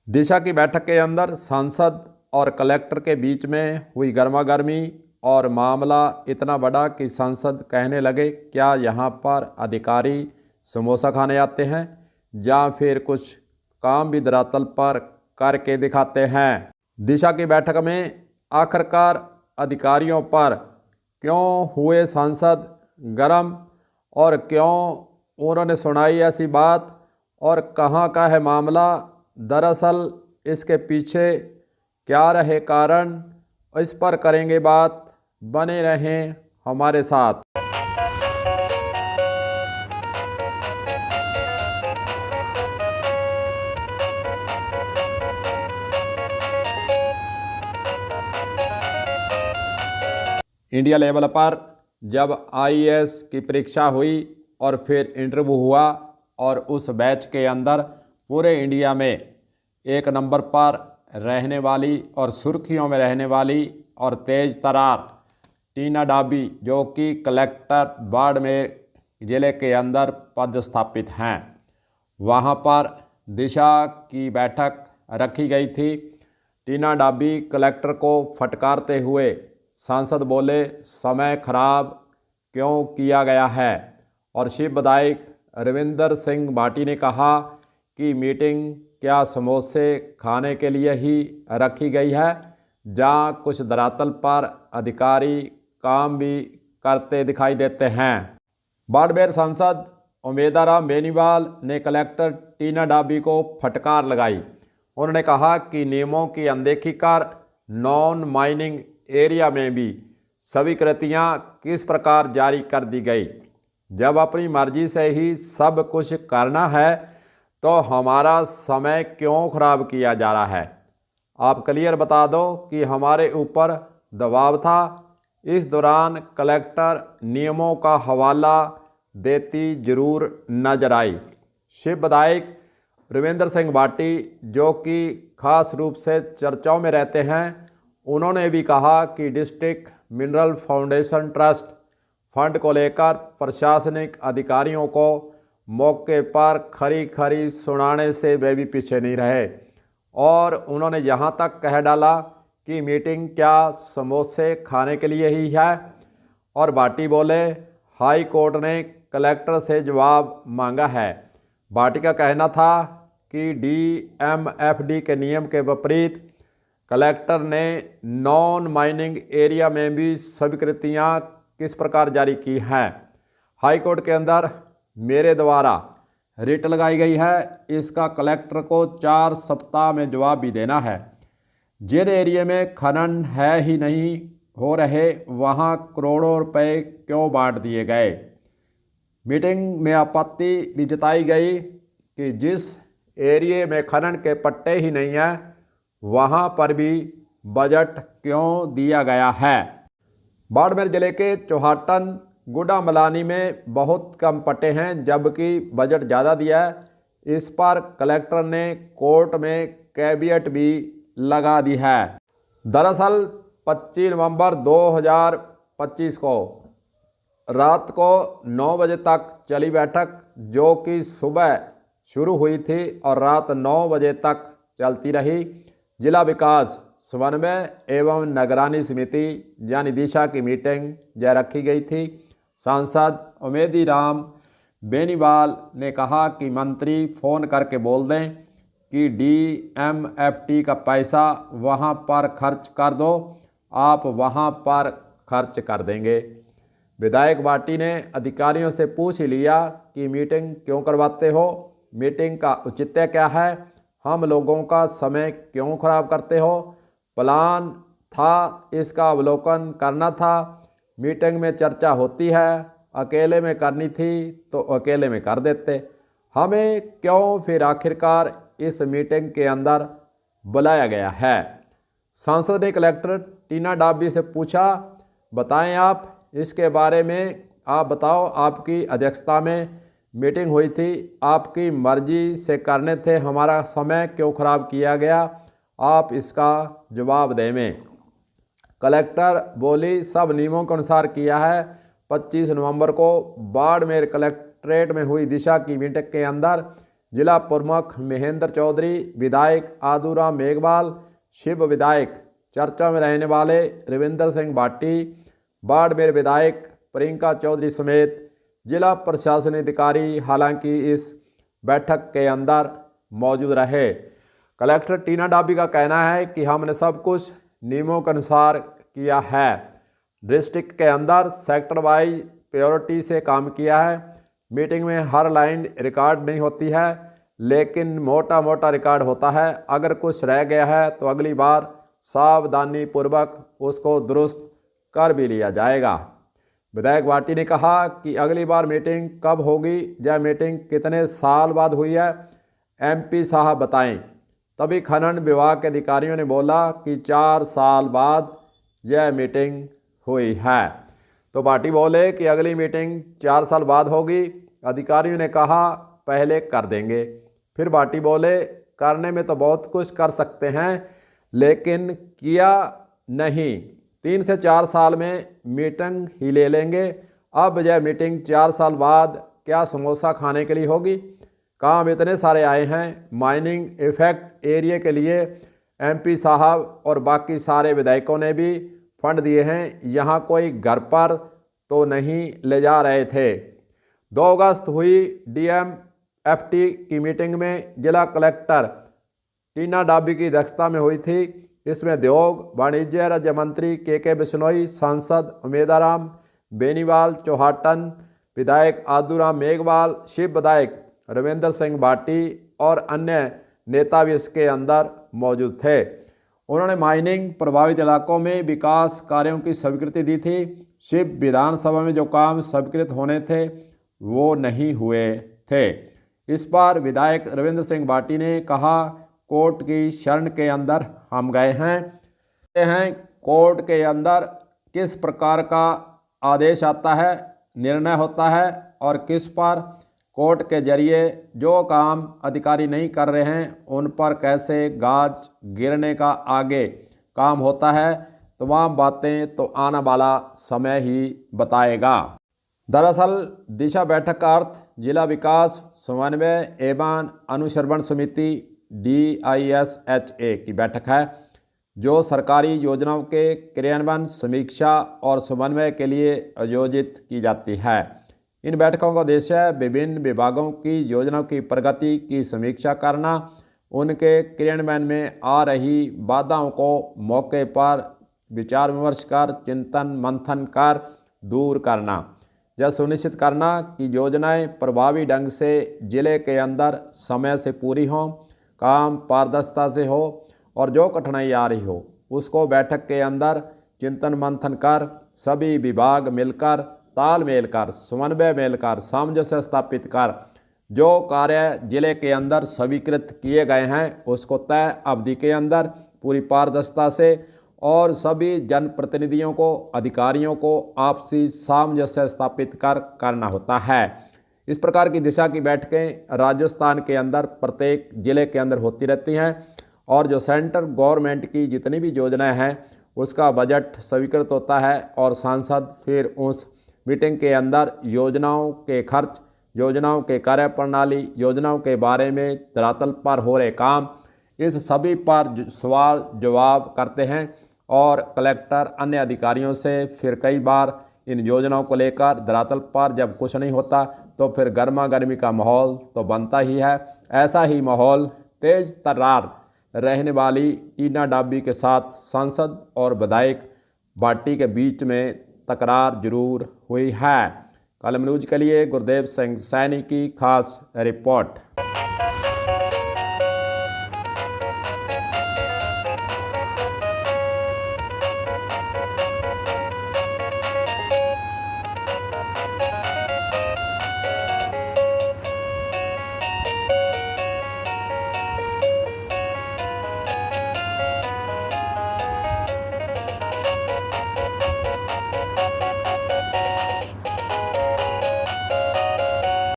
दिशा की बैठक के अंदर सांसद और कलेक्टर के बीच में हुई गर्मागर्मी और मामला इतना बड़ा कि सांसद कहने लगे, क्या यहाँ पर अधिकारी समोसा खाने आते हैं या फिर कुछ काम भी धरातल पर करके दिखाते हैं। दिशा की बैठक में आखिरकार अधिकारियों पर क्यों हुए सांसद गरम और क्यों उन्होंने सुनाई ऐसी बात और कहाँ का है मामला, दरअसल इसके पीछे क्या रहे कारण, इस पर करेंगे बात। बने रहें हमारे साथ। इंडिया लेवल पर जब आईएएस की परीक्षा हुई और फिर इंटरव्यू हुआ और उस बैच के अंदर पूरे इंडिया में एक नंबर पर रहने वाली और सुर्खियों में रहने वाली और तेज तरार टीना डाबी, जो कि कलेक्टर बाड़मेर ज़िले के अंदर पदस्थापित हैं, वहां पर दिशा की बैठक रखी गई थी। टीना डाबी कलेक्टर को फटकारते हुए सांसद बोले, समय खराब क्यों किया गया है। और शिव विधायक रविंदर सिंह भाटी ने कहा कि मीटिंग क्या समोसे खाने के लिए ही रखी गई है, जहाँ कुछ धरातल पर अधिकारी काम भी करते दिखाई देते हैं। बाड़मेर सांसद उमेदाराम बेनीवाल ने कलेक्टर टीना डाबी को फटकार लगाई। उन्होंने कहा कि नियमों की अनदेखी कर नॉन माइनिंग एरिया में भी स्वीकृतियां किस प्रकार जारी कर दी गई। जब अपनी मर्जी से ही सब कुछ करना है तो हमारा समय क्यों खराब किया जा रहा है। आप क्लियर बता दो कि हमारे ऊपर दबाव था। इस दौरान कलेक्टर नियमों का हवाला देती जरूर नजर आई। शिव विधायक रविंदर सिंह भाटी, जो कि खास रूप से चर्चाओं में रहते हैं, उन्होंने भी कहा कि district mineral foundation trust fund को लेकर प्रशासनिक अधिकारियों को मौके पर खरी खरी सुनाने से वे भी पीछे नहीं रहे और उन्होंने यहाँ तक कह डाला कि मीटिंग क्या समोसे खाने के लिए ही है। और भाटी बोले, हाई कोर्ट ने कलेक्टर से जवाब मांगा है। भाटी का कहना था कि डीएमएफडी के नियम के विपरीत कलेक्टर ने नॉन माइनिंग एरिया में भी स्वीकृतियां किस प्रकार जारी की हैं। हाई कोर्ट के अंदर मेरे द्वारा रिट लगाई गई है, इसका कलेक्टर को 4 सप्ताह में जवाब भी देना है। जिन एरिया में खनन है ही नहीं हो रहे, वहां करोड़ों रुपए क्यों बांट दिए गए। मीटिंग में आपत्ति भी जताई गई कि जिस एरिया में खनन के पट्टे ही नहीं हैं, वहां पर भी बजट क्यों दिया गया है। बाड़मेर जिले के चौहाटन गुडा मलानी में बहुत कम पट्टे हैं, जबकि बजट ज़्यादा दिया है। इस पर कलेक्टर ने कोर्ट में कैवियट भी लगा दी है। दरअसल 25 नवंबर 2025 को रात को 9 बजे तक चली बैठक, जो कि सुबह शुरू हुई थी और रात 9 बजे तक चलती रही। जिला विकास समन्वय एवं निगरानी समिति यानी दिशा की मीटिंग जय रखी गई थी। सांसद उमेदीराम बेनीवाल ने कहा कि मंत्री फ़ोन करके बोल दें कि डीएमएफटी का पैसा वहां पर खर्च कर दो, आप वहां पर खर्च कर देंगे। विधायक भाटी ने अधिकारियों से पूछ ही लिया कि मीटिंग क्यों करवाते हो, मीटिंग का औचित्य क्या है, हम लोगों का समय क्यों खराब करते हो। प्लान था, इसका अवलोकन करना था। मीटिंग में चर्चा होती है, अकेले में करनी थी तो अकेले में कर देते, हमें क्यों फिर आखिरकार इस मीटिंग के अंदर बुलाया गया है। सांसद ने कलेक्टर टीना डाबी से पूछा, बताएं आप इसके बारे में, आप बताओ, आपकी अध्यक्षता में मीटिंग हुई थी, आपकी मर्जी से करने थे, हमारा समय क्यों खराब किया गया, आप इसका जवाब दें। कलेक्टर बोली, सब नियमों के अनुसार किया है। 25 नवंबर को बाड़मेर कलेक्ट्रेट में हुई दिशा की मीटिंग के अंदर जिला प्रमुख महेंद्र चौधरी, विधायक आदूराम मेघवाल, शिव विधायक चर्चा में रहने वाले रविंदर सिंह भाटी, बाड़मेर विधायक प्रियंका चौधरी समेत जिला प्रशासन अधिकारी हालांकि इस बैठक के अंदर मौजूद रहे। कलेक्टर टीना डाबी का कहना है कि हमने सब कुछ नियमों के अनुसार किया है। डिस्ट्रिक्ट के अंदर सेक्टर वाइज प्रायोरिटी से काम किया है। मीटिंग में हर लाइन रिकॉर्ड नहीं होती है, लेकिन मोटा मोटा रिकॉर्ड होता है। अगर कुछ रह गया है तो अगली बार सावधानी पूर्वक उसको दुरुस्त कर भी लिया जाएगा। विधायक भाटी ने कहा कि अगली बार मीटिंग कब होगी, यह मीटिंग कितने साल बाद हुई है, MP साहब बताएं। तभी खनन विभाग के अधिकारियों ने बोला कि 4 साल बाद यह मीटिंग हुई है। तो भाटी बोले कि अगली मीटिंग 4 साल बाद होगी। अधिकारियों ने कहा पहले कर देंगे। फिर भाटी बोले करने में तो बहुत कुछ कर सकते हैं, लेकिन किया नहीं। 3 से 4 साल में मीटिंग ही ले लेंगे। अब यह मीटिंग 4 साल बाद क्या समोसा खाने के लिए होगी? काम इतने सारे आए हैं। माइनिंग इफेक्ट एरिया के लिए MP साहब और बाकी सारे विधायकों ने भी फंड दिए हैं। यहाँ कोई घर पर तो नहीं ले जा रहे थे। 2 अगस्त हुई DMFT की मीटिंग में जिला कलेक्टर टीना डाबी की अध्यक्षता में हुई थी। इसमें उद्योग वाणिज्य राज्य मंत्री KK बिश्नोई, सांसद उमेदाराम बेनीवाल चौहाटन, विधायक आदूराम मेघवाल, शिव विधायक रविंदर सिंह भाटी और अन्य नेता भी इसके अंदर मौजूद थे। उन्होंने माइनिंग प्रभावित इलाकों में विकास कार्यों की स्वीकृति दी थी। शिव विधानसभा में जो काम स्वीकृत होने थे वो नहीं हुए थे। इस पर विधायक रविंद्र सिंह भाटी ने कहा कोर्ट की शरण के अंदर हम गए हैं। कोर्ट के अंदर किस प्रकार का आदेश आता है, निर्णय होता है और किस पर कोर्ट के जरिए जो काम अधिकारी नहीं कर रहे हैं उन पर कैसे गाज गिरने का आगे काम होता है, तमाम बातें तो आने वाला समय ही बताएगा। दरअसल दिशा बैठक का अर्थ जिला विकास समन्वय एवं अनुश्रवण समिति DISHA की बैठक है, जो सरकारी योजनाओं के क्रियान्वयन, समीक्षा और समन्वय के लिए आयोजित की जाती है। इन बैठकों का उद्देश्य विभिन्न विभागों की योजनाओं की प्रगति की समीक्षा करना, उनके क्रियान्वयन में आ रही बाधाओं को मौके पर विचार विमर्श कर चिंतन मंथन कर दूर करना, यह सुनिश्चित करना कि योजनाएं प्रभावी ढंग से जिले के अंदर समय से पूरी हों, काम पारदर्शिता से हो और जो कठिनाई आ रही हो उसको बैठक के अंदर चिंतन मंथन कर सभी विभाग मिलकर तालमेल कर समन्वय मेलकर सामंजस्य स्थापित कर जो कार्य जिले के अंदर स्वीकृत किए गए हैं उसको तय अवधि के अंदर पूरी पारदर्शिता से और सभी जनप्रतिनिधियों को, अधिकारियों को आपसी सामंजस्य स्थापित कर करना होता है। इस प्रकार की दिशा की बैठकें राजस्थान के अंदर प्रत्येक जिले के अंदर होती रहती हैं और जो सेंट्रल गवर्नमेंट की जितनी भी योजनाएं हैं उसका बजट स्वीकृत होता है और सांसद फिर उस मीटिंग के अंदर योजनाओं के खर्च, योजनाओं के कार्य प्रणाली, योजनाओं के बारे में धरातल पर हो रहे काम, इस सभी पर सवाल जवाब करते हैं और कलेक्टर अन्य अधिकारियों से फिर कई बार इन योजनाओं को लेकर धरातल पर जब कुछ नहीं होता तो फिर गर्मा गर्मी का माहौल तो बनता ही है। ऐसा ही माहौल तेज तर्रार रहने वाली टीना डाबी के साथ सांसद और विधायक भाटी के बीच में तकरार जरूर हुई है। कलम न्यूज के लिए गुरदेव सिंह सैनी की खास रिपोर्ट।